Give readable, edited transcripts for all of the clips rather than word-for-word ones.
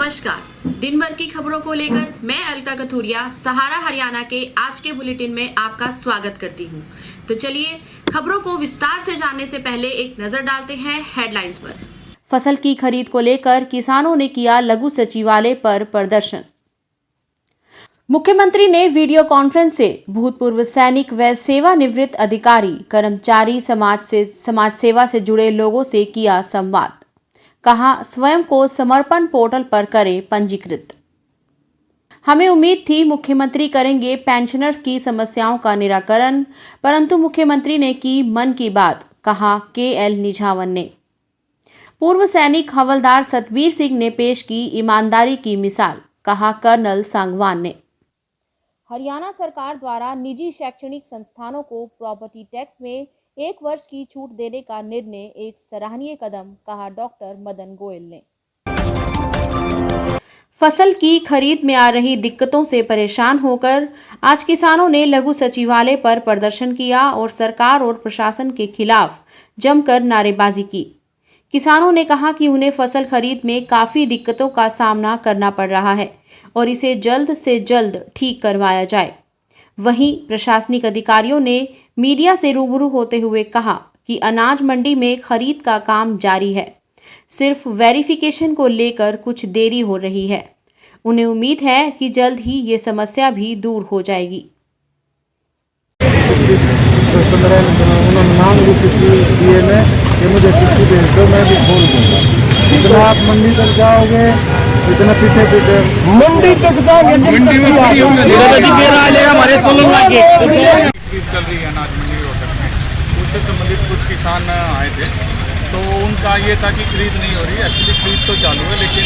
नमस्कार। दिन भर की खबरों को लेकर मैं अलका कथूरिया सहारा हरियाणा के आज के बुलेटिन में आपका स्वागत करती हूं। तो चलिए खबरों को विस्तार से जानने से पहले एक नजर डालते हैं हेडलाइंस पर। फसल की खरीद को लेकर किसानों ने किया लघु सचिवालय पर प्रदर्शन। मुख्यमंत्री ने वीडियो कॉन्फ्रेंस से भूतपूर्व सैनिक व सेवानिवृत्त अधिकारी, कर्मचारी, समाज सेवा से जुड़े लोगों से किया संवाद। कहा, स्वयं को समर्पण पोर्टल पर करें पंजीकृत। हमें उम्मीद थी मुख्यमंत्री करेंगे पेंशनर्स की समस्याओं का निराकरण, परंतु मुख्यमंत्री ने की मन की बात, कहा KL निझावन ने। पूर्व सैनिक हवलदार सतबीर सिंह ने पेश की ईमानदारी की मिसाल, कहा कर्नल सांगवान ने। हरियाणा सरकार द्वारा निजी शैक्षणिक संस्थानों को प्रॉपर्टी टैक्स में 1 वर्ष की छूट देने का निर्णय एक सराहनीय कदम, कहा डॉक्टर मदन गोयल ने। फसल की खरीद में आ रही दिक्कतों से परेशान होकर आज किसानों ने लघु सचिवालय पर प्रदर्शन किया और सरकार और प्रशासन के खिलाफ जमकर नारेबाजी की। किसानों ने कहा कि उन्हें फसल खरीद में काफी दिक्कतों का सामना करना पड़ रहा है और इसे जल्द से जल्द ठीक करवाया जाए। वहीं प्रशासनिक अधिकारियों ने मीडिया से रूबरू होते हुए कहा कि अनाज मंडी में खरीद का काम जारी है, सिर्फ वेरिफिकेशन को लेकर कुछ देरी हो रही है। उन्हें उम्मीद है कि जल्द ही ये समस्या भी दूर हो जाएगी। मुझे किसी भेज दो, मैं भी खोल दूंगा। इतना आप मंडी तक जाओगे, इतना पीछे मंडी तक जाओगे, चल रही है अनाज मंडी रोहतक में, उससे संबंधित कुछ किसान आए थे, तो उनका ये था कि खरीद नहीं हो रही। एक्चुअली खरीद तो चालू है, लेकिन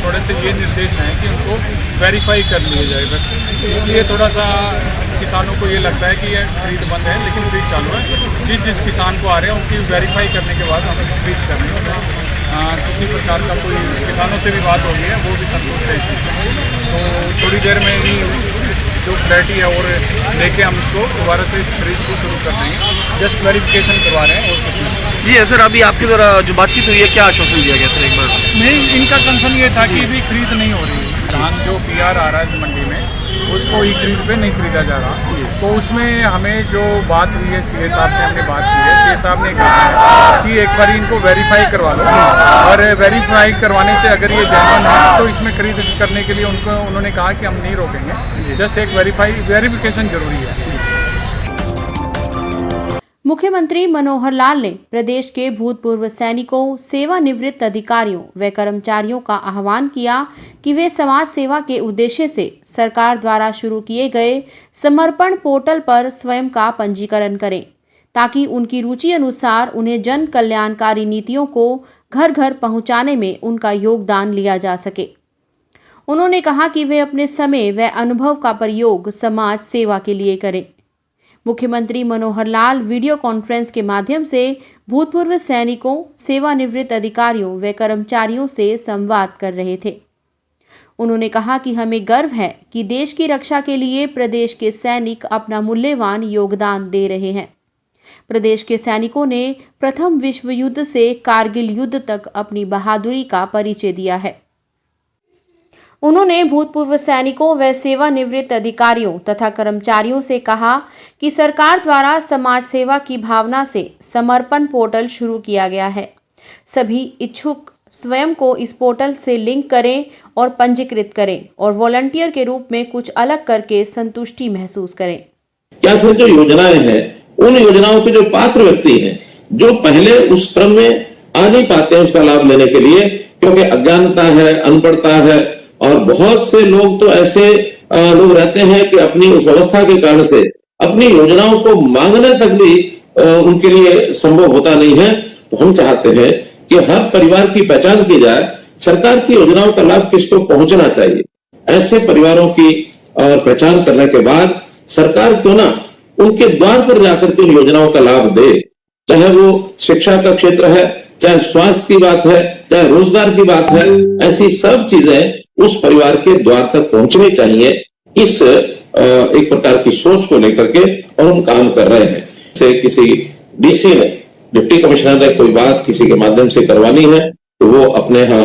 थोड़े से ये निर्देश हैं कि उनको वेरीफाई कर लिया जाए बस। इसलिए थोड़ा सा किसानों को ये लगता है कि ये खरीद बंद है, लेकिन खरीद चालू है। जिस किसान को आ रहे हैं उनकी वेरीफाई करने के बाद हमें खरीद करनी है। किसी प्रकार का कोई किसानों से भी बात हो गई है, वो भी संतुष्ट है इस चीज़ से। तो थोड़ी देर में ही जो क्लैरिटी है और लेके हम इसको दोबारा से खरीद को शुरू कर देंगे। जस्ट वेरिफिकेशन करवा रहे हैं और कुछ नहीं। जी सर, अभी आपके द्वारा जो बातचीत हुई है, क्या आश्वासन दिया गया सर एक बार? नहीं, इनका कंसर्न ये था कि भी खरीद नहीं हो रही है। धान जो PR आ रहा है इस मंडी में, उसको ई खरीद पे नहीं खरीदा जा रहा। तो उसमें हमें जो बात हुई है, CA साहब से हमने बात की है। CA साहब ने कहा है कि एक बार इनको वेरीफाई करवा लो, और वेरीफाई करवाने से अगर ये जेन्युइन है तो इसमें खरीद करने के लिए उन्होंने कहा कि हम नहीं रोकेंगे। जस्ट एक वेरिफिकेशन जरूरी है। मुख्यमंत्री मनोहर लाल ने प्रदेश के भूतपूर्व सैनिकों, सेवानिवृत्त अधिकारियों व कर्मचारियों का आह्वान किया कि वे समाज सेवा के उद्देश्य से सरकार द्वारा शुरू किए गए समर्पण पोर्टल पर स्वयं का पंजीकरण करें, ताकि उनकी रुचि अनुसार उन्हें जन कल्याणकारी नीतियों को घर घर पहुंचाने में उनका योगदान लिया जा सके। उन्होंने कहा कि वे अपने समय व अनुभव का प्रयोग समाज सेवा के लिए करें। मुख्यमंत्री मनोहर लाल वीडियो कॉन्फ्रेंस के माध्यम से भूतपूर्व सैनिकों, सेवानिवृत्त अधिकारियों व कर्मचारियों से संवाद कर रहे थे। उन्होंने कहा कि हमें गर्व है कि देश की रक्षा के लिए प्रदेश के सैनिक अपना मूल्यवान योगदान दे रहे हैं। प्रदेश के सैनिकों ने प्रथम विश्व युद्ध से कारगिल युद्ध तक अपनी बहादुरी का परिचय दिया है। उन्होंने भूतपूर्व सैनिकों व सेवानिवृत्त अधिकारियों तथा कर्मचारियों से कहा कि सरकार द्वारा समाज सेवा की भावना से समर्पण पोर्टल शुरू किया गया है। सभी इच्छुक स्वयं को इस पोर्टल से लिंक करें और पंजीकृत करें और वॉलंटियर के रूप में कुछ अलग करके संतुष्टि महसूस करें। क्या फिर जो योजनाएं हैं, उन योजनाओं के जो पात्र व्यक्ति हैं, जो पहले उस क्रम में आ नहीं पाते हैं उसका लाभ लेने के लिए, क्योंकि अज्ञानता है, अनपढ़ता है, और बहुत से लोग तो ऐसे लोग रहते हैं कि अपनी उस अवस्था के कारण से अपनी योजनाओं को मांगने तक भी उनके लिए संभव होता नहीं है। तो हम चाहते हैं कि हर परिवार की पहचान की जाए, सरकार की योजनाओं का लाभ किसको पहुंचना चाहिए। ऐसे परिवारों की पहचान करने के बाद सरकार क्यों ना उनके द्वार पर जाकर के उन योजनाओं का लाभ दे, चाहे वो शिक्षा का क्षेत्र है, चाहे स्वास्थ्य की बात है, चाहे रोजगार की बात है। ऐसी सब चीजें उस परिवार के द्वार तक पहुंचनी चाहिए। इस एक प्रकार की सोच को लेकर के और हम काम कर रहे हैं। से किसी DC ने, डिप्टी कमिश्नर ने कोई बात किसी के माध्यम से करवानी है, तो वो अपने यहाँ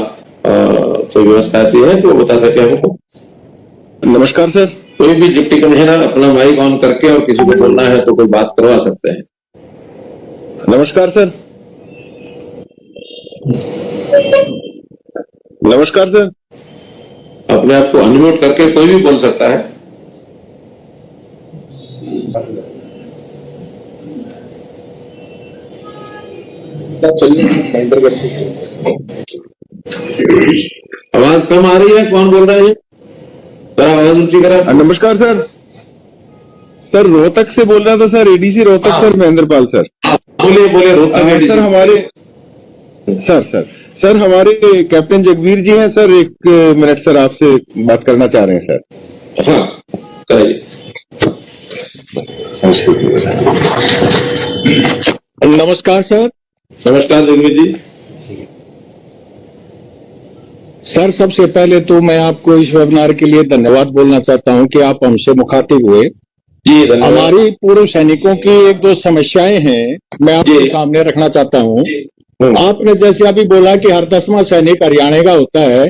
कोई व्यवस्था ऐसी है कि वो बता सके हमको? नमस्कार सर। कोई भी डिप्टी कमिश्नर अपना माइक ऑन करके और किसी को बोलना है तो कोई बात करवा सकते हैं। नमस्कार सर। नमस्कार सर। अपने आप को अनम्यूट करके कोई भी बोल सकता है। आवाज कम आ रही है, कौन बोल रहा है? जरा आवाज ऊंची करा। नमस्कार सर। सर रोहतक से बोल रहा था सर, एडीसी रोहतक हाँ। Sir, Mahendra Pal sir. बोलिए बोलिए, रोहतक सर हमारे सर हमारे कैप्टन जगवीर जी हैं सर, एक मिनट सर आपसे बात करना चाह रहे हैं सर। हाँ कराइए। नमस्कार सर। नमस्कार जगवीर जी। सर सबसे पहले तो मैं आपको इस वेबिनार के लिए धन्यवाद बोलना चाहता हूं कि आप हमसे मुखातिब हुए। जी धन्यवाद। हमारी पूर्व सैनिकों की एक दो समस्याएं हैं, मैं आपके जी। सामने रखना चाहता हूं। आपने जैसे अभी बोला कि हर 10वां सैनिक हरियाणा का होता है,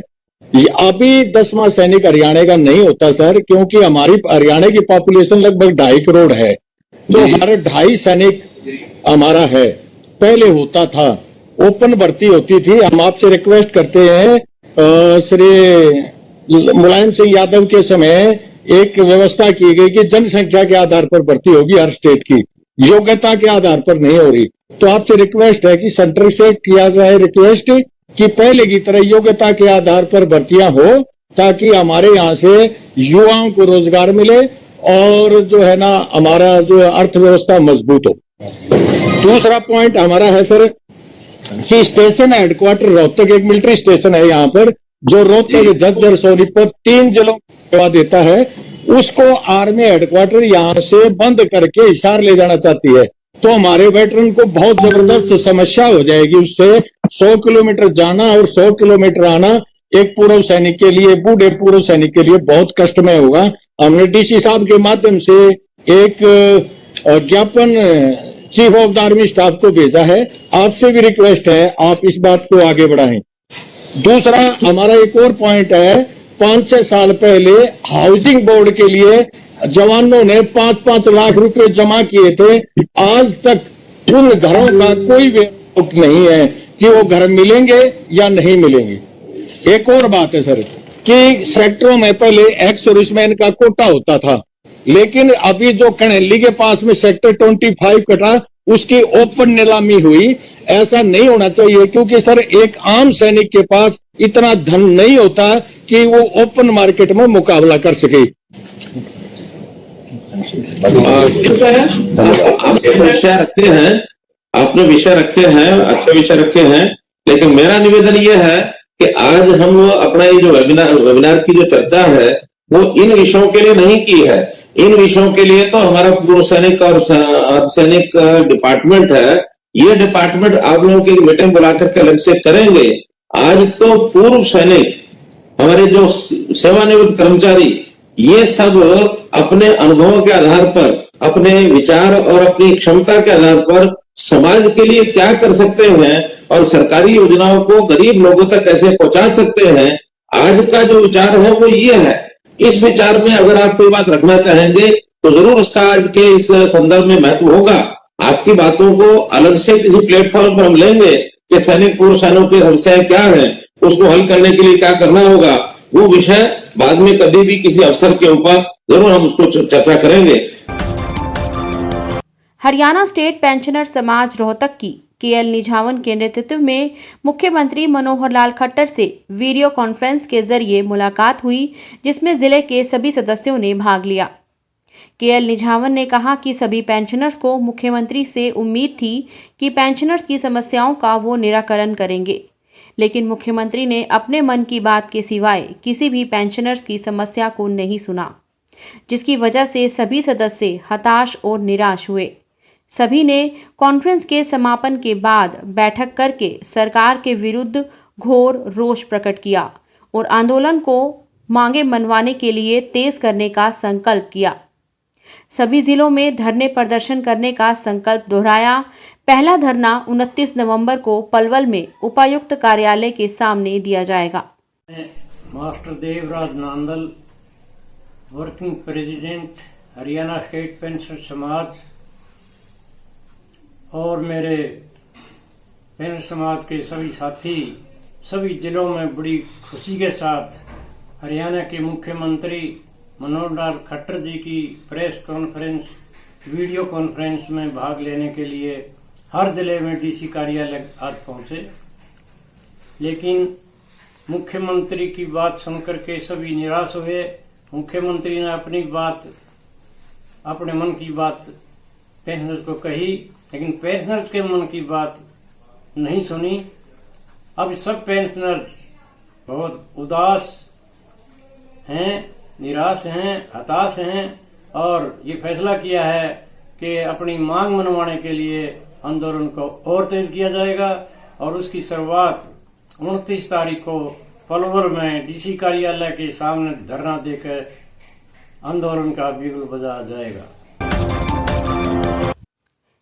ये अभी 10वां सैनिक हरियाणा का नहीं होता सर, क्योंकि हमारी हरियाणा की पॉपुलेशन लगभग 2.5 करोड़ है। तो जी। हर 2.5 सैनिक हमारा है। पहले होता था, ओपन भर्ती होती थी। हम आपसे रिक्वेस्ट करते हैं, श्री मुलायम सिंह यादव के समय एक व्यवस्था की गई कि जनसंख्या के आधार पर भर्ती होगी हर स्टेट की, योग्यता के आधार पर नहीं हो रही। तो आपसे रिक्वेस्ट है कि सेंटर से किया जाए रिक्वेस्ट कि पहले की तरह योग्यता के आधार पर भर्तियां हो, ताकि हमारे यहाँ से युवाओं को रोजगार मिले और जो है ना हमारा जो अर्थव्यवस्था मजबूत हो। दूसरा पॉइंट हमारा है सर कि स्टेशन हेडक्वार्टर रोहतक, एक मिलिट्री स्टेशन है यहाँ पर, जो रोहतक, झज्जर, सोनीपत 3 जिलों को सेवा देता है, उसको आर्मी हेडक्वार्टर यहाँ से बंद करके हिसार ले जाना चाहती है। तो हमारे वेटरन को बहुत जबरदस्त समस्या हो जाएगी। उससे 100 किलोमीटर जाना और 100 किलोमीटर आना एक पूर्व सैनिक के लिए, बूढ़े पूर्व सैनिक के लिए बहुत कष्टमय होगा। हमने डीसी साहब के माध्यम से एक ज्ञापन chief of the army staff को भेजा है। आपसे भी रिक्वेस्ट है आप इस बात को आगे बढ़ाएं। दूसरा हमारा एक और पॉइंट है, 5-6 साल पहले हाउसिंग बोर्ड के लिए जवानों ने 5-5 लाख रुपए जमा किए थे। आज तक उन घरों का कोई वेरिफिकेशन नहीं है कि वो घर मिलेंगे या नहीं मिलेंगे। एक और बात है सर कि सेक्टरों में पहले एक्स सर्विसमैन का कोटा होता था, लेकिन अभी जो कनेली के पास में सेक्टर 25 कटा, उसकी ओपन नीलामी हुई। ऐसा नहीं होना चाहिए, क्योंकि सर एक आम सैनिक के पास इतना धन नहीं होता कि वो ओपन मार्केट में मुकाबला कर सके। आपने विषय रखे हैं, अच्छे विषय रखे हैं, लेकिन मेरा निवेदन ये है कि आज हम अपना ये जो वेबिनार की जो चर्चा है वो इन विषयों के लिए नहीं की है। इन विषयों के लिए तो हमारा पूर्व सैनिक और अर्धसैनिक डिपार्टमेंट है, ये डिपार्टमेंट आप लोगों की मीटिंग बुला करके अलग से करेंगे। आज तो पूर्व सैनिक, हमारे जो सेवानिवृत्त कर्मचारी, ये सब अपने अनुभवों के आधार पर, अपने विचार और अपनी क्षमता के आधार पर समाज के लिए क्या कर सकते हैं और सरकारी योजनाओं को गरीब लोगों तक कैसे पहुंचा सकते हैं, आज का जो विचार है वो ये है। इस विचार में अगर आप कोई बात रखना चाहेंगे तो जरूर उसका आज के इस संदर्भ में महत्व होगा। आपकी बातों को अलग से किसी प्लेटफॉर्म पर हम लेंगे कि सैनिक, पूर्व सैनिकों की समस्याएं क्या है, उसको हल करने के लिए क्या करना होगा। वो विषय बाद में कभी भी किसी अवसर के ऊपर जरूर हम उसको चर्चा करेंगे। हरियाणा स्टेट पेंशनर समाज रोहतक की केएल निझावन के नेतृत्व में मुख्यमंत्री मनोहर लाल खट्टर से वीडियो कॉन्फ्रेंस के जरिए मुलाकात हुई, जिसमें जिले के सभी सदस्यों ने भाग लिया। केएल निझावन ने कहा कि सभी पेंशनर्स को मुख्यमंत्री से उम्मीद थी कि पेंशनर्स की समस्याओं का वो निराकरण करेंगे, लेकिन मुख्यमंत्री ने अपने मन की बात के सिवाय किसी भी पेंशनर्स की समस्या को नहीं सुना, जिसकी वजह से सभी सदस्य हताश और निराश हुए। सभी ने कॉन्फ्रेंस के समापन के बाद बैठक करके सरकार के विरुद्ध घोर रोष प्रकट किया और आंदोलन को मांगे मनवाने के लिए तेज करने का संकल्प किया। सभी जिलों में धरने प्रदर्शन करने का संकल्प दोहराया। पहला धरना 29 नवंबर को पलवल में उपायुक्त कार्यालय के सामने दिया जाएगा। Master Devraj Nandal, working president Haryana state pension समाज, और मेरे पेंशन समाज के सभी साथी सभी जिलों में बड़ी खुशी के साथ हरियाणा के मुख्यमंत्री मनोहर लाल खट्टर जी की प्रेस कॉन्फ्रेंस वीडियो कॉन्फ्रेंस में भाग लेने के लिए हर जिले में डीसी कार्यालय आज पहुंचे। लेकिन मुख्यमंत्री की बात सुनकर के सभी निराश हुए। मुख्यमंत्री ने अपनी बात, अपने मन की बात पेंशनर्स को कही, लेकिन पेंशनर्स के मन की बात नहीं सुनी। अब सब पेंशनर्स बहुत उदास हैं, निराश हैं, हताश हैं और ये फैसला किया है कि अपनी मांग मनवाने के लिए आंदोलन को और तेज किया जाएगा और उसकी शुरुआत 29 तारीख को पलवल में डीसी कार्यालय के सामने धरना देकर आंदोलन का बिगुल बजाया जाएगा।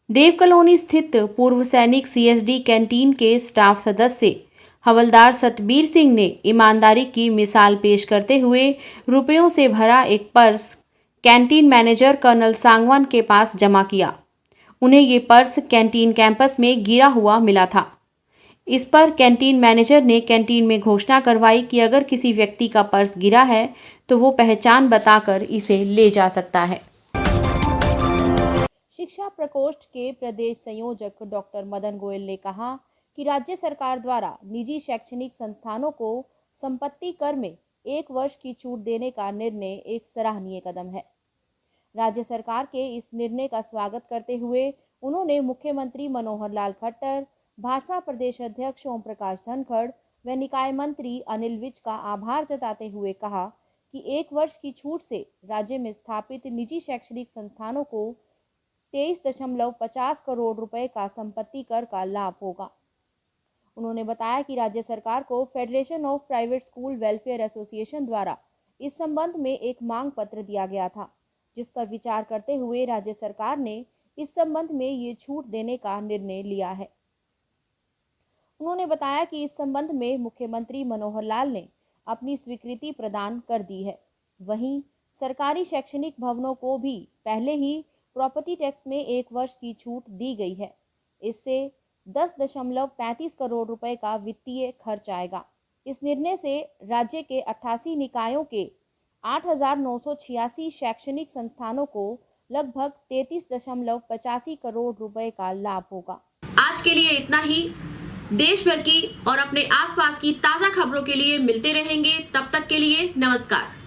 देव कॉलोनी स्थित पूर्व सैनिक सीएसडी कैंटीन के स्टाफ सदस्य हवलदार सतबीर सिंह ने ईमानदारी की मिसाल पेश करते हुए रुपयों से भरा एक purse canteen manager colonel Sangwan के पास जमा किया। उन्हें ये पर्स कैंटीन कैंपस में गिरा हुआ मिला था। इस पर कैंटीन मैनेजर ने कैंटीन में घोषणा करवाई कि अगर किसी व्यक्ति का पर्स गिरा है तो वो पहचान बताकर इसे ले जा सकता है। शिक्षा प्रकोष्ठ के प्रदेश संयोजक डॉक्टर मदन गोयल ने कहा कि राज्य सरकार द्वारा निजी शैक्षणिक संस्थानों को संपत्ति कर में 1 वर्ष की छूट देने का निर्णय एक सराहनीय कदम है। राज्य सरकार के इस निर्णय का स्वागत करते हुए उन्होंने मुख्यमंत्री मनोहर लाल खट्टर, भाजपा प्रदेश अध्यक्ष ओम प्रकाश धनखड़ व निकाय मंत्री अनिल विज का आभार जताते हुए कहा कि 1 वर्ष की छूट से राज्य में स्थापित निजी शैक्षणिक संस्थानों को 23.50 करोड़ रुपए का संपत्ति कर का लाभ होगा। उन्होंने बताया कि राज्य सरकार को federation of private school welfare association द्वारा इस संबंध में एक मांग पत्र दिया गया था, जिस पर विचार करते हुए राज्य सरकार ने इस संबंध में ये छूट देने का निर्णय लिया है। उन्होंने बताया कि इस संबंध में मुख्यमंत्री मनोहर लाल ने अपनी स्वीकृति प्रदान कर दी है। वहीं सरकारी शैक्षणिक भवनों को भी पहले ही प्रॉपर्टी टैक्स में 1 वर्ष की छूट दी गई है। इससे 10.35 करोड़ रुपए का वित्तीय खर्च आएगा। इस निर्णय से राज्य के 88 निकायों के 8,986 शैक्षणिक संस्थानों को लगभग 33.85 करोड़ रुपए का लाभ होगा। आज के लिए इतना ही। देश भर की और अपने आसपास की ताजा खबरों के लिए मिलते रहेंगे। तब तक के लिए नमस्कार।